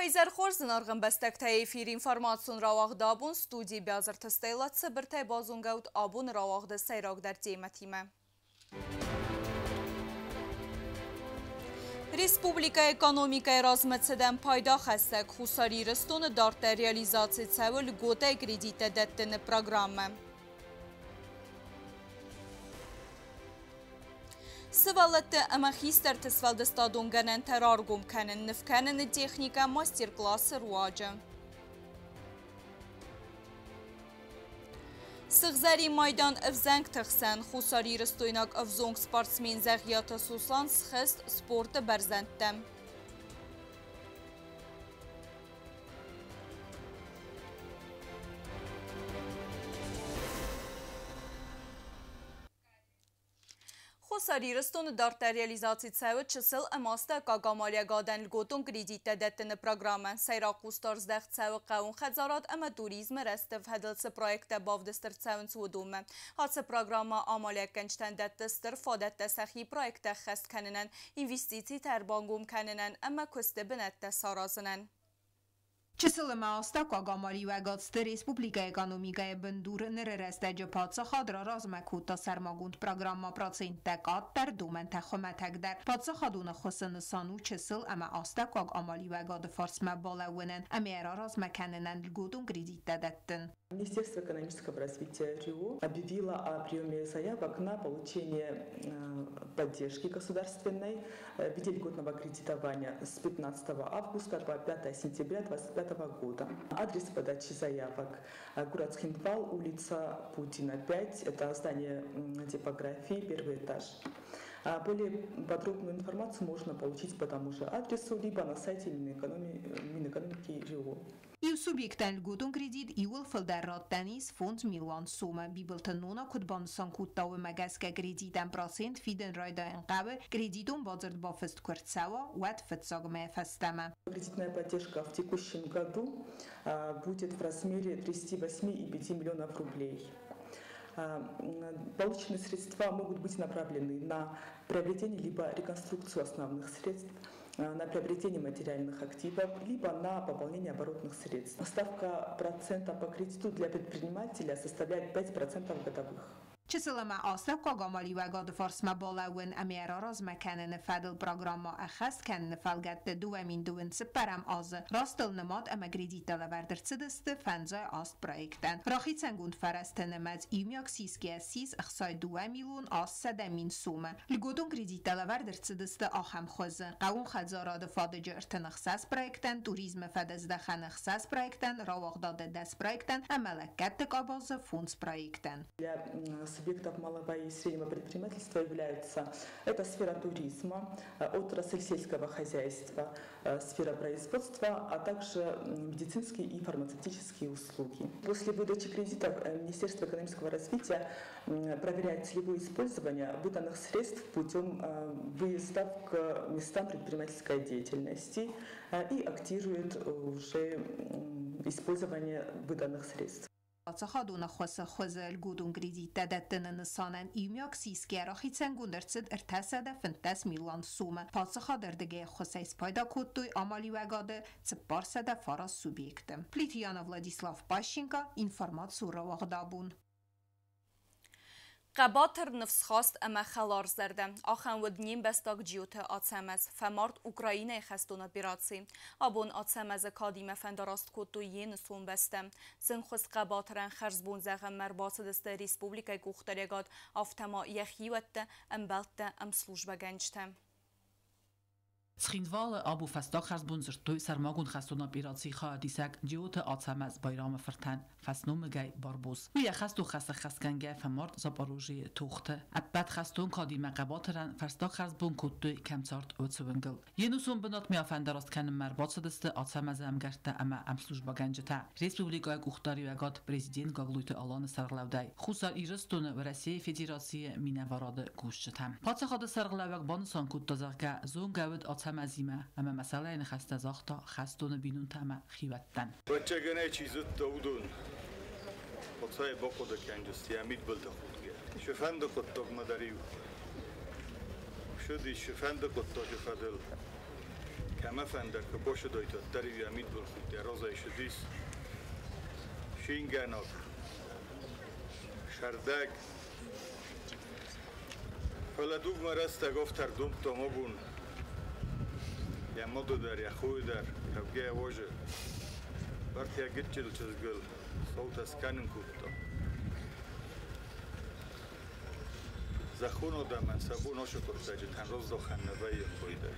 Eyzer Xorzın arğın bəstəkdə efir informasyon ravaqda abun studi bəzir testəylatsı bir təy bazungavd abun ravaqda seyraqdər ceymətimə. Respublika ekonomikaya razmətsədən payda xəstək xusari rıstonu dartda realizasiya çəvül qotay kreditə dəttini proqramı. Sıvalatı əməxistər tısvaldı stadonqanən tərarqum kənin nifkənin texnika master-klası ruacı. Sıxzəri maydan əvzəng təxsən xusari rıstoynak əvzong sportsmen zəğiyatı suslan sıxəst sportu bərzənddə. Xusari rıstonu dartda realizatsiya çəvi çısıl əmasta qaqamalya qadən lgotun kreditə dəttini proqramı. Seyraq qustarzdəq çəvi qavun xəzarat əmə turizmi rəstəv hədilsi proyektə bavdistır çəvin çudumu. Hatsı proqramı amalya gənçdən dəttistır fadətdə səxi proyektə xəst kənənən, investisi tərbangum kənənən əmə köstə binətdə sarazınən. Çısılımı asta qaqamali və qatstı Respublika ekonomikaya bindur nirərəstə cəpatsı xadra razməkutta sərmagund proqramma prosentdə qattər dumən təxömətəqdər. Patsı xaduna xısını sanu çısıl əmə asta qaqamali və qadı farsmə baləvənən əməyərə razməkənənən lgudun kreditdə dəttin. Министерство экономического развития РИО объявило о приеме заявок на получение поддержки государственной в виде льготного кредитования с 15 августа по 5 сентября 2025 года. Адрес подачи заявок: город Схиндвал, улица Путина, 5, это здание типографии, первый этаж. Более подробную информацию можно получить по тому же адресу, либо на сайте Минэкономики РИО. Iu subiectan lgutun credit iul fălderrat tenis fond milwan sumă. Bibelten nona kutbansan kuttawe magaska creditan procent fiden rajda enqabe creditun bazert bafest квартсава уат фетсагме фастама. Кредитная поддержка в текущем году будет в размере 38,5 миллионов рублей. Полученные средства могут быть направлены на приобретение либо реконструкцию основных средств, на приобретение материальных активов, либо на пополнение оборотных средств. Ставка процента по кредиту для предпринимателя составляет 5% годовых. Çısılama asla qaqamali və qadı farsma balawın əmiyara razməkənin fədil proqramma əxəst kənin fəlgətdə duəmin duən sıpərəm azı rastıl nımad əmə kreditələ vərdirçidisти fəncay ast proyektən. Raxi gund fərəstənəməz imyak siskiyə siz əxsay 2 milyon az 7 min sumə. Lgudun kreditələ vərdirçidisти axəm xözü. Qavun xədzaradı fadıcı ırtın əxsəs proyektən, turizmə fədəzdə xən əxsəs proyektən, ravaqdadı dəs proyektən, əmələkətdik abazı funds proyektən. Субъектов малого и среднего предпринимательства являются это сфера туризма, отрасль сельского хозяйства, сфера производства, а также медицинские и фармацевтические услуги. После выдачи кредитов Министерство экономического развития проверяет целевое использование выданных средств путем выездов к местам предпринимательской деятельности и актирует уже использование выданных средств. Xaduna xosa xozel gudun kreditə dəttinin sanan imyak siskiyə raxitsən gündərçid irtəsədə 5 milyon sumə. Patsı xadırdıgə xosa ispayda kuttuy amali vəqadı çıpparsədə faraz subyektim. Plitiyana Vladislav Pashchenko informatsiya ravaqdabun. Qabatır nıfsxast əmə xəlar zərdə. Axən vədniyim bəstaq ciyotə atəməz. Fəmart Ukraynaya xəstun operasi. Abun atəməzə kadimə fəndarast kotu yeni son bəstəm. Zınxız qabatırən xərzbun zəğən mərbasıdəstə Respublikaya qoxtarəqad avtəma yəxiyvətdə əmbəltdə əmslujbə gəncdə. Sxindval abu festaq xərzbun zırtduy sərmagun xəstun operasi xadisək ciyotə atəməz bayramı fırtən fəsnum gəy barbuz. Üyə xəstu xəsə xəskəngə fəmart zaparoji tuxtı. Əbbət xəstun kadimə qabatırən festaq xərzbun kutduy kəmçart ötsüvüngül. Yenusun bınat miyafəndarast kənin mərbatsıdısты atəməzə əmgərtdə əmə əmslujba gəncətə. Respublikaya qoxtari vəqat prezident qaqluytu alanı sərğləvdəy. Xusar iristunu və Rəsiyə Federasiya minəvaradı qoşçətəm. Patsaxadı sərğləvəq banısan kuttazaqqa zon qəvid مزیمه اما مسئله این خسته زاختا خستون بینون تمه خیوتن بچه گنه چیزت دودون خودسای باقوده کنجستی امید بلده خودگه شفند کتاق مداریو شدی شفند کتا شفدل Kama fender că boșă doi tot tari amit bul khut ya roza ishudis shinganok shardag فلدوگ مرسته گفتر دوم تو مبون یا مدو در یا خوی در یا بگه واجه برت یا گیت چیل چیز گل صوت اسکنن کودتا زخونو دا من سبو ناشو کرده جه تن روز دو خنبه یم بایده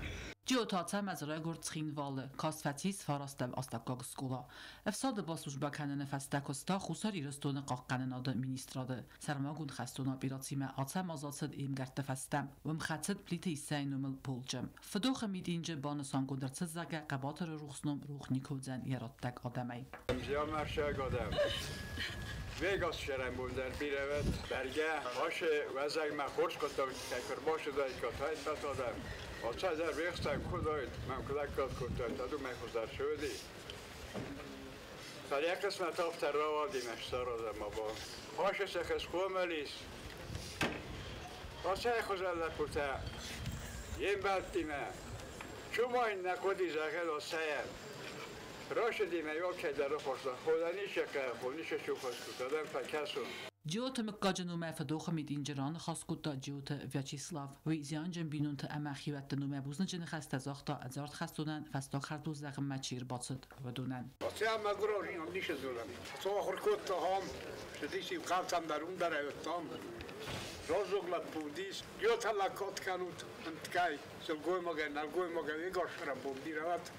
Ջիոթացա մեզրայգոր ծխինվալը կասվացից ֆարաստեմ աստակագ սկուլա Էվսադը բասուժ բականենը ֆաստակոստա խուսար իրստոնը կաղկանենադը մինիստրադը Սարմագուն խաստոնա պիրացիմը ացամ ազացըդ իմ գարտը ֆաստեմ Վմ խացըդ պլիթը իսայնումըլ պուլջեմ Ֆդոխը միդինջը բանը սանգոդրցըd զագա կաբատըրը ռուխսնում ռուխնիկոդզեն երատտակ ադամայ Vegas şerem der bir evet belge başı vezek me hoş kotak tekrar başı da ikatay tatadam. Açar der vexta kudayt men kudak kotak tadu me kuzar şöyle. Tarihe kısmet after rava dimeştar adam baba. Başı sehes komelis. Başı kuzarlar kuta. Yem beltime. Çumayın ne kodi zahel o sayem. راشه دیمه یا که در خورده خودنیشه که خودنیشه شو خواست دادم فکرسون Ջիոթը մկաջնում է ֆդոխը միդինջրան խասկուտա ջիոթը Վյաչիսլավ վիզյան բինունը ամախիվատնում է բուզնջն խաստազախտա ազարտ խաստունան ֆաստոք խարտուզ զաղ մաչիր բացդ վդունան Ացիա մագրորին նիշը զոլան Սո խորկոտ համ շդիսի խարտամ դարուն դարայոտամ Ռոզոգլատ բուդիս յոթա լակոտ կանուտ ընտկայ սլգոյ մոգեն ալգոյ մոգեն իգոշրամ բուդիրավատ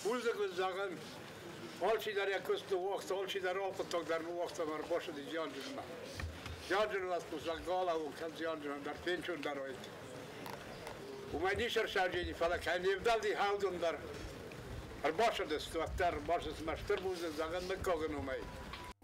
Buzda zagen, als je daar je kust de wacht, als je daar op het daar moet wachten, maar bossen die jaren maar. Jaren was dus al gala ook, als jaren daar pensioen daar ooit. Hoe mij niet zo zou je die vallen, kan je wel die houden daar. Er bossen dus, wat daar bossen maar sterbozen zagen met kogen om mij.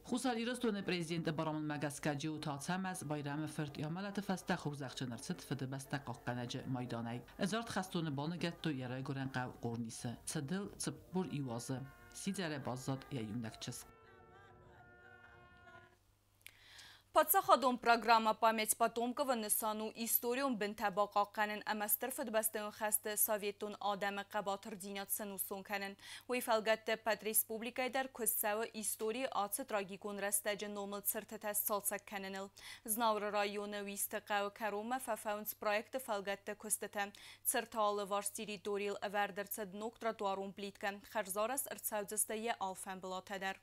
Խուսալ իրստոնը պրեզիդենտը բարամն մագասկաջի ու թացամազ բայրամը ֆրտ յամալատը ֆաստա խուրզախչնրցտ ֆդբաստա կողկանաջը մայդանայ Էզարտ խաստոնը բանը գետտո երայգորեն qավ կորնիսը ցդլ ցպուր իվազը սիձարե բազատ յայումնակչս Պատսախադոն պրագրամը պամեց պատոմկվը նսանու իստորիոն բնթաբակաղկանեն ամաստր ֆդբաստեն խաստը սովետուն ադամը qաբաթր դինյատ սնուսոն կանեն Ոյ ֆալգատը պատ ռեսպուբլիկայ դար քսսավը իստորի ացը տրագիկոն ռաստաջը նոմլ ծրտետաս սալցակ կանենել Զնավրը ռայոնը վիստը qավը կարոմը ֆաֆաունց պրոյեկտը ֆալգատը քստտը ծրտալը վարստիրի դորիլ ավարդրցդ նոկ տրատուարուն պլիտկը խարզարս ըրցավձստը ե ալֆան բլատադար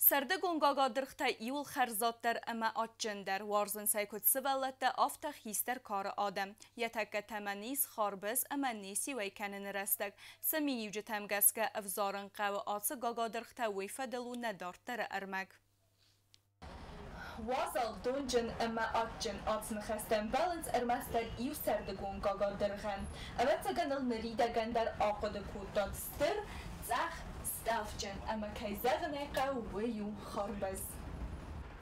Սարդը գոնգագադրխտա իուլ խարզատտար əmə atçındar, varzın saykut sıvallatda aftaq histər karı adam. Yətəkkə təməniz xarbız əmə nesi vəykənin rəstək. Səmin yücü təmgəskə əvzarın qavi atsı qaqadırxtə veyfədəlu nədartları ərmək. Vazal donjun əmə atçın atsını xəstən balans ərməstər iu sərdə qonqaqadırxən. Əvətsə qanıl nərida qəndər aqıdı kuddat stır, zəx Stavcın ama kayzağına qavvıyum xarbız.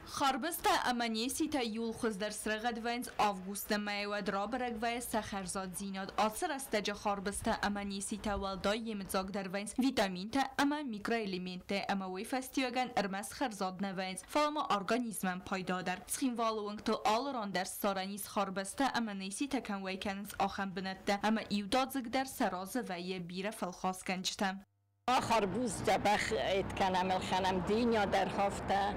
Xarbızda ama nesita yul xuzdar sırğadvayns avgusta mayvad rabaragvay saxarzad zinad atsır astaca xarbızda ama nesita valday yemizagdarvayns vitaminta ama mikroelemente ama veyfastiyogan irmas xarzadnavayns falama organizman paydadar. Sxinvalovung to alrandar saraniz xarbızda ama nesita kan vaykanins axan binatta ama ivdadzigdar sarazı vaye bira falxas kanjtam. خربوز جبخ اتکنم الخنم دینیا در هفته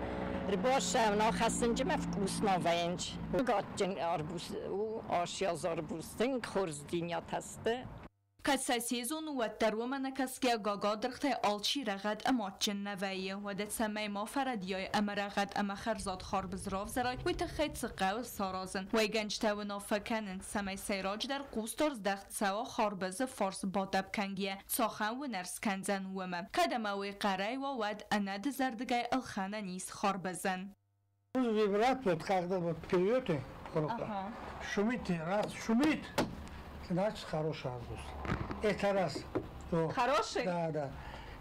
رباشم ناخستنج مفکوس نوینج گاتجن آربوز و آشیاز آربوزتن خورز دینیا تسته Kasa sezonu و درومن کسکه گاگادرخت آلچی رغد اماتچن نویه و دت سمی ما فردیای امرغد ام خرزاد خاربز راف زرای و تخیت سقاو سارازن و گنج تو نافکنن سمی سیراج در قوستارز دخت سوا خاربز فارس بادب کنگیه ساخن و نرس کنزن ومم کدموی قرای و ود اند زردگای الخانه نیز خاربزن Вибрат вот когда вот пьете, шумите, раз шумит, значит хороший арбуз. Это раз. Хороший? Да.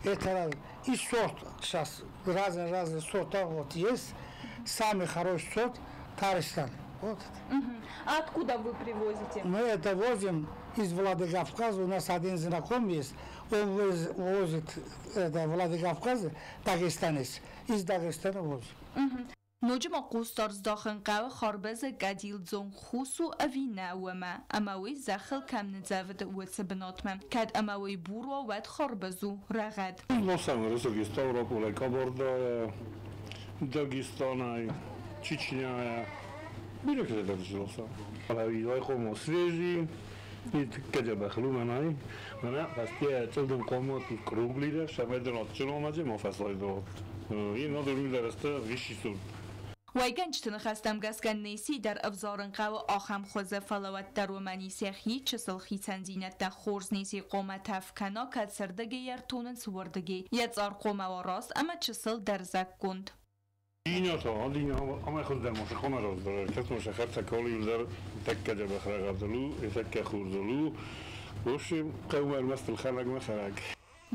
Это раз. И сорт сейчас разные сорта вот есть. Самый хороший сорт Таристан. Вот. А откуда вы привозите? Мы это возим из Владикавказа. У нас один знакомый есть. Он возит это Владикавказа, дагестанец. Из Дагестана возим. نجم قوستارز داخن قو خاربز قدیل زون خوسو اوی نوما اماوی زخل کم نزود ویت بناتم کد اماوی بورو ود خاربزو رغد نوسم رسولیست اروپا کابوردا داگستان چچنیا بیرو که دادش نوسم حالا خو свежий и когда бахлу манай мана пастия целден комот круглида шамеден от чономазе мофаслайдо и надо раста вишису ویگنجتن خستم گسکن نیسی در افزارن قو آخم خوزه فلوت در ومنی سیخی چسل خیتن زینت در خورز نیسی قومه تفکنا کد سردگی یرتونن سوردگی یزار قومه و راست اما چسل در زک گند دینا اما خود در مشخانه راست داره کس مشخر تکالی در تکه جا بخرق عبدالو تکه خوردالو باشیم قومه المست الخلق مخرق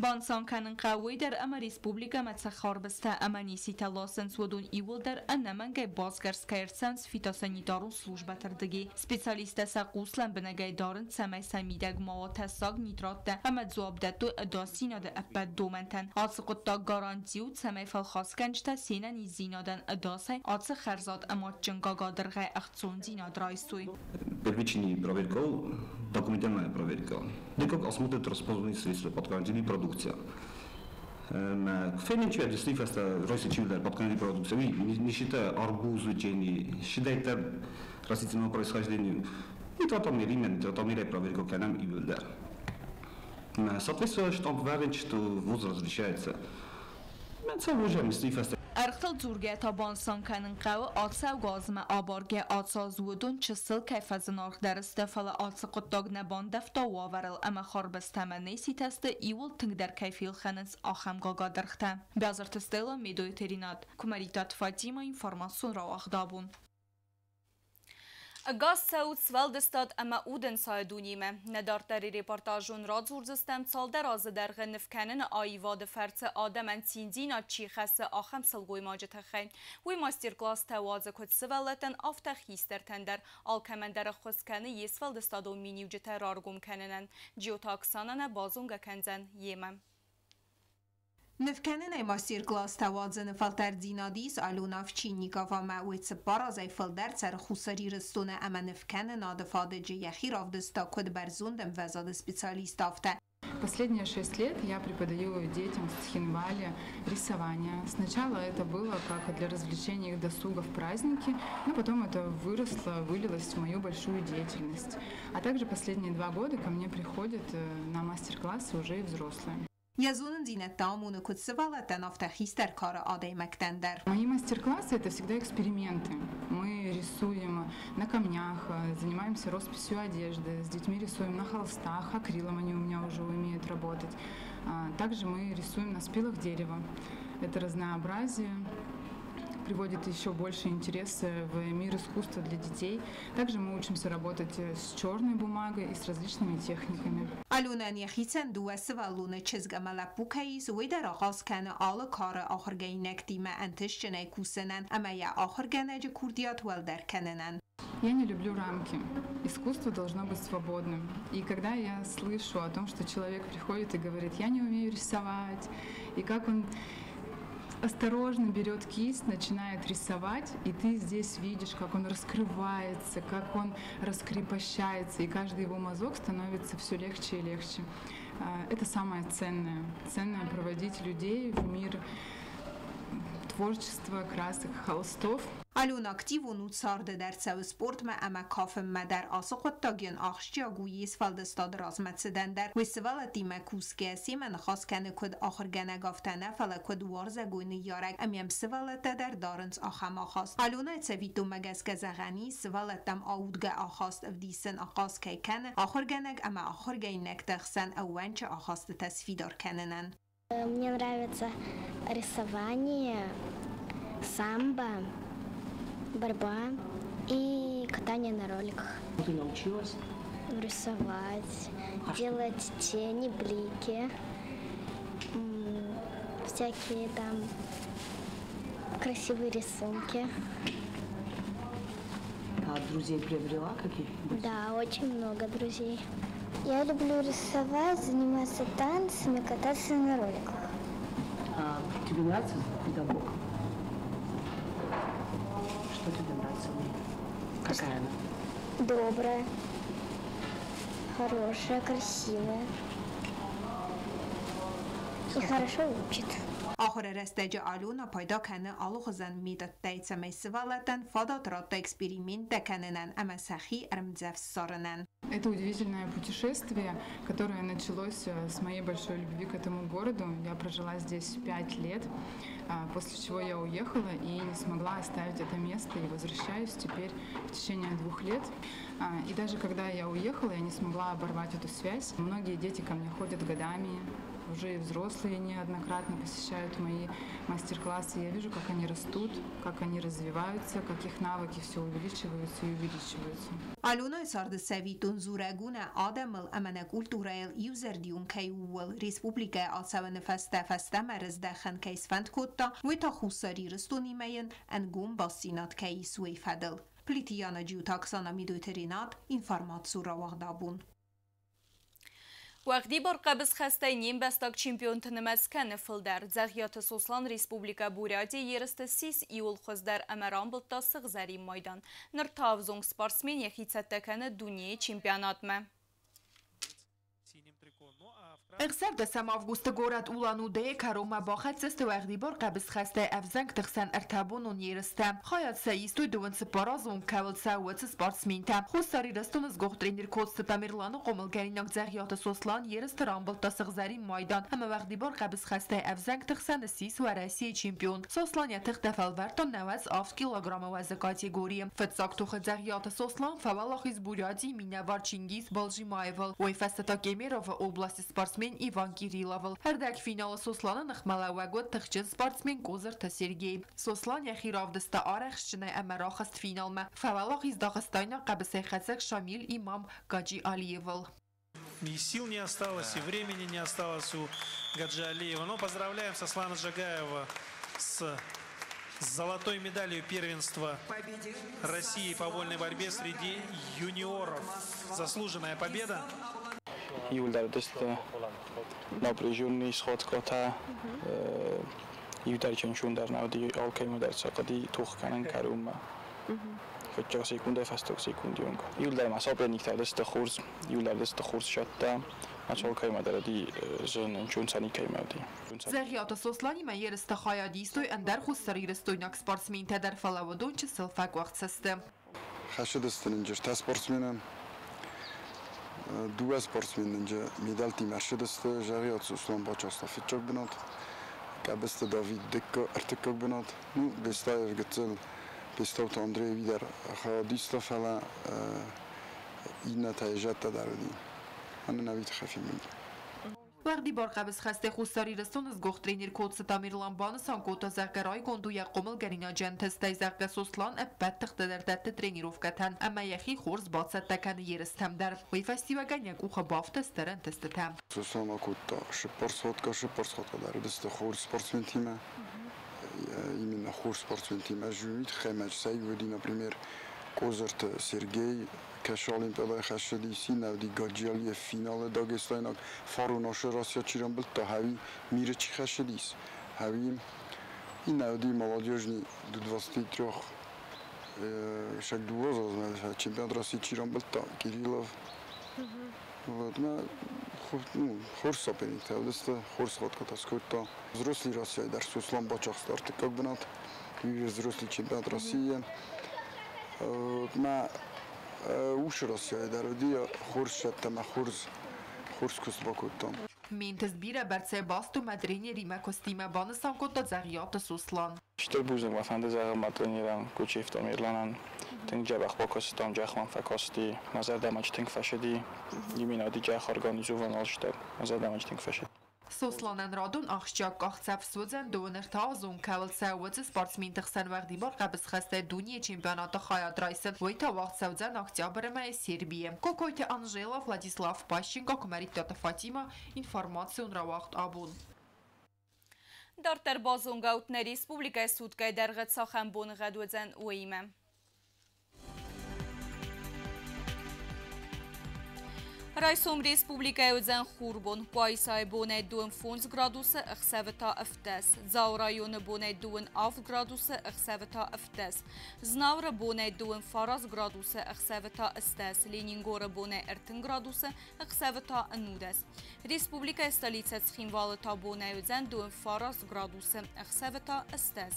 بانسان کنن قوی در اما ریسپوبلیکا متسخار بسته اما نیسی تلاسنس ودون ایول در انمانگه بازگرس کهرسنس فیتاسانی دارون سلوجبه تردگی سپیسالیسته ساقوسلن بنگه دارن سمی سمیدگ مواد ساگ نیترات ده اما زواب ده دو اداسینا ده اپد دومنتن آتس قطا گارانتیو سمی فالخاص کنجتا سینا نیزینا دن اداسای آتس خرزاد اما جنگاگا درغه اختزون زینا درایستوی Первични проверкал, документальная проверка. Да как осмотрят разположенные средства подконтрольной продукции. Феничи действительно это растительная подконтрольная продукция. Не считая арбузы, не считая растительного происхождения. И тратомер именно, тратомер проверка к нам и выльдар. Соответственно, что говорит, что возраст различается. Мы целуем действительно. ارختل زورگه تا بانسان کنن قو آتسا و گازم آبارگه آتسا زودون چسل کیف از نارخ در استفال آتسا قطاق نبان دفتا واورل اما خاربستمه نیسی تسته ایول تنگ در کیفیل خننس آخم گاگا درخته بیازر تستیلا میدوی تریناد کماریتات فاتیما اینفارماسون را اخدابون گاز سعود سوالدستاد اما اودن سایدونیمه ندارت در ریپورتاجون را زورزستم سال دراز در غنف کنن آیواد فرس آدمن سیندینا چی خسته آخم سلگوی ماجت خی وی ماستر کلاس توازه کد سوالتن آفتخیستر تندر آلکمن در خسکنه یه سوالدستاد و مینیو جته رارگوم کننن جیوتاکسانن بازونگه کنزن یمم نفکنن ماستر کلاس توازن فلتر دینادیس آلوناف چینیکا و معوید سپارازای فلدر سر خسری رستونه اما نفکنن نادفاده یخی رافدستا کد برزوندم وزاد специалист آفته. Последние 6 лет я преподаю детям с Цхинвали рисование. Сначала это было как для развлечения их досуга в праздники, но потом это выросло, вылилось в мою большую деятельность. А также последние 2 года ко мне приходят на мастер-классы уже и взрослые. Мои мастер-классы – это всегда эксперименты. Мы рисуем на камнях, занимаемся росписью одежды, с детьми рисуем на холстах, акрилом они у меня уже умеют работать. Также мы рисуем на спилах дерева. Это разнообразие приводит еще больше интереса в мир искусства для детей. Также мы учимся работать с черной бумагой и с различными техниками. Алуна нехицен дуэсвалуна чизгамала пукаис уйдер آغاز کنه آل کار آخرگینک دیمه انتش جنه کوسنن اما یا آخرگنج کوردیات ولدر کننن. Я не люблю рамки. Искусство должно быть свободным. И когда я слышу о том, что человек приходит и говорит, я не умею рисовать, и как он осторожно берет кисть, начинает рисовать, и ты здесь видишь, как он раскрывается, как он раскрепощается, и каждый его мазок становится все легче и легче. Это самое ценное. Ценное проводить людей в мир творчества, красок, холстов. الان اکتیو و نوتسارده در سو سپورت ما اما کافم ما در آسقط تاگین آخشیا گوییس فالدستاد رازمت سدن در ویسوالتی ما کوسکه سیمن خاص کنه کد آخر گنه گافتنه فلا کد وارزه گوینه یارک امیم سوالته در دارنس آخم آخاست الان اتسویتو مگز که زغنی سوالتم آودگه آخاست افدیسن آخاست که کنه آخر گنگ اما آخر گینک تخسن اوانچه آخاست تصفیدار کننن. Мне нравится рисование, самбо, борьба и катание на роликах. Ты научилась? Рисовать, делать тени, блики, всякие там красивые рисунки. А друзей приобрела каких-нибудь? Да, очень много друзей. Я люблю рисовать, заниматься танцами, кататься на роликах. А тебе нравится педагог? нравится мне? Какая она? Добрая, хорошая, красивая. И хорошо учит. آخر رستج آلونا پیدا کنه آلو خزن میداد تایت سميسوالتن فادات رات эксперимент کننن اما سخی ارمزف سارنن. Это удивительное путешествие, которое началось с моей большой любви к этому городу. Я прожила здесь 5 лет, после чего я уехала и не смогла оставить это место. И возвращаюсь теперь в течение 2 лет. И даже когда я уехала, я не смогла оборвать эту связь. Многие дети ко мне ходят годами, уже и взрослые неоднократно посещают мои мастер-классы. Я вижу, как они растут, как они развиваются, как их навыки все увеличиваются и увеличиваются. آلونا سارد سویتون زورگون آدمل امن کولتورال یوزردیون کیول ریسپوبلیکا آسان فسته مرز دخن کیسفند کتا و تا خوصاری رستونی مین انگوم باسینات کیس وی فدل. پلیتیانا جو تاکسانا میدوترینات اینفارمات سورا وغدابون. وقتی بار قبض خسته نیم بستاک چمپیون تنمسکن فلدر زغیات سوسلان ریسپوبلیکا بوریاتی یرست 6 ایول خوز در امران بلتا سغزاری مایدان نر تاوزونگ سپارسمین یخی تتکن دنیای چمپیانات ما. اغسر دسم августа город Улан-Удэ карома бахат зест вaqti bor qabs xaste avzang tixsan ertabun un yeristam khayat sayistu duvan separazon kavel sawat sportsminta khusari raston z goh trener kost Tamerlan qomalgarinak zaghiyat soslan yerist rambol tasgzari maydan ama vaqti bor qabs xaste avzang tixsan sis va Rossiya chempion soslan yatix dafalvarton 90 kilogram vazn kategoriya fatsak tu zaghiyat soslan favalaxiz buryadi minavar Chingiz Baljimayevol ve Fastata Kemerov oblast sportsmen Иван Кирилловл. Хардак финал Сослана нахмала вагот тахчин спортсмен Козыр Сергей. Сослан яхиравдыста арахшчыны амарахаст финалма. Фавалах из Дагестана кабысы хацак Шамиль Имам Гаджи Алиевл. И сил не осталось, и времени не осталось у Гаджи Алиева. Но поздравляем Сослана Джагаева с золотой медалью первенства России по вольной борьбе среди юниоров. Заслуженная победа. Iuldar deste naprejuni schatkata iudarchen dar naudi alkemu dar sakadi tuchkanen karuma. Fetja sekunde fastok sekundiung. Iuldar masabenik ta deste khurs, iuldar deste khurs shatta. Açolkayma daradi zön chunsani kaymadi. Zaghiyat Soslani ma yerist khayadistoy andar khusari restoynak sportsmen tadar falavodon ch silfak vaqtsiste. Khashidestin ta sportsmenen due sportsmen ninja medal team ashideste Zaghiyat Soslan bachasta fitchok benot kabeste David Dekko artikok benot nu bestayer getel bestot Andrei wieder khadista fala inatayjat daradi ana navit khafim وقتی بار قبض خسته خوستاری رستون از گخت ترینر کودس تامیرلان بانسان کوتا زغرای گندو یا قمل گرینا جنتستی زغ سوسلان ابد تخت در دت ترینیروف کتن اما یخی خورز بادست تکن یرستم در وی فستیوگن یک اوخ بافت استرن تستتم سوسلان کوتا شپرسخوت در دست خورز سپورتسمن تیمه ایمین خورز سپورتسمن تیمه جوید خیمج سعی ودی نپریمیر Козырт Сергей кашалин пелай хашди синав ди гаджали финал Дагестанак фарунош Россия чиран был то хави мир чи хашдис хави инав ди молодежный до 23 шаг дуоза чемпионат России чиран был то Кириллов вот на хорс соперник тавдеста хорс хотката скотта взрослый Россия дар Суслан бачах старт как бнат взрослый чемпионат России ما وش راسي دارودي خورش تما خورس كوست باكوتام من تزبيره برسه باستو مدريني ريما كوستيما بانسان كوتا زغيات سوسلان شتر بوزن وفند زغ مدرينيران كوچيفتا ميرلانان تنگ جبخ باكوستام جخمن فكاستي نظر دمج تنگ فشدي يمينادي جخ организован алштар نظر دمج تنگ فشد Soslanan radon axşak qaxtsaf sozen doner tazun kavel savwaz sportsmen txsan vaqti bor qabs xaste duniya çempionatı xayat raysin voy ta vaqt savzen oktyabrma Serbiya Kokoyte Anjela Vladislav Pashchenko Komarita Fatima informatsiyon ra vaqt abun Darter bazongautne Respublika Sudkay dergət saxan bon gadwezən oyimə Rajsom Respublikai Zan Khurban, Paisai Bonai 2 graduse, Xaveta Aftes, Zau Rajone Bonai 2 graduse, Xaveta Aftes, Znaura Bonai 2 Faras graduse, Xaveta Estes, Leningora Bonai 13 graduse, Xaveta Anudes. Respublikai Stolica Tschinvaleta Bonai Zan 2 Faras graduse, Xaveta Estes.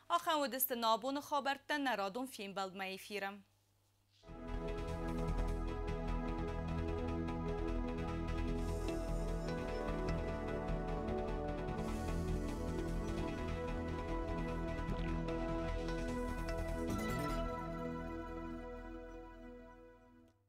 آخر ودست نابون خابرتن نرادون فیلم بلد مایفیرم.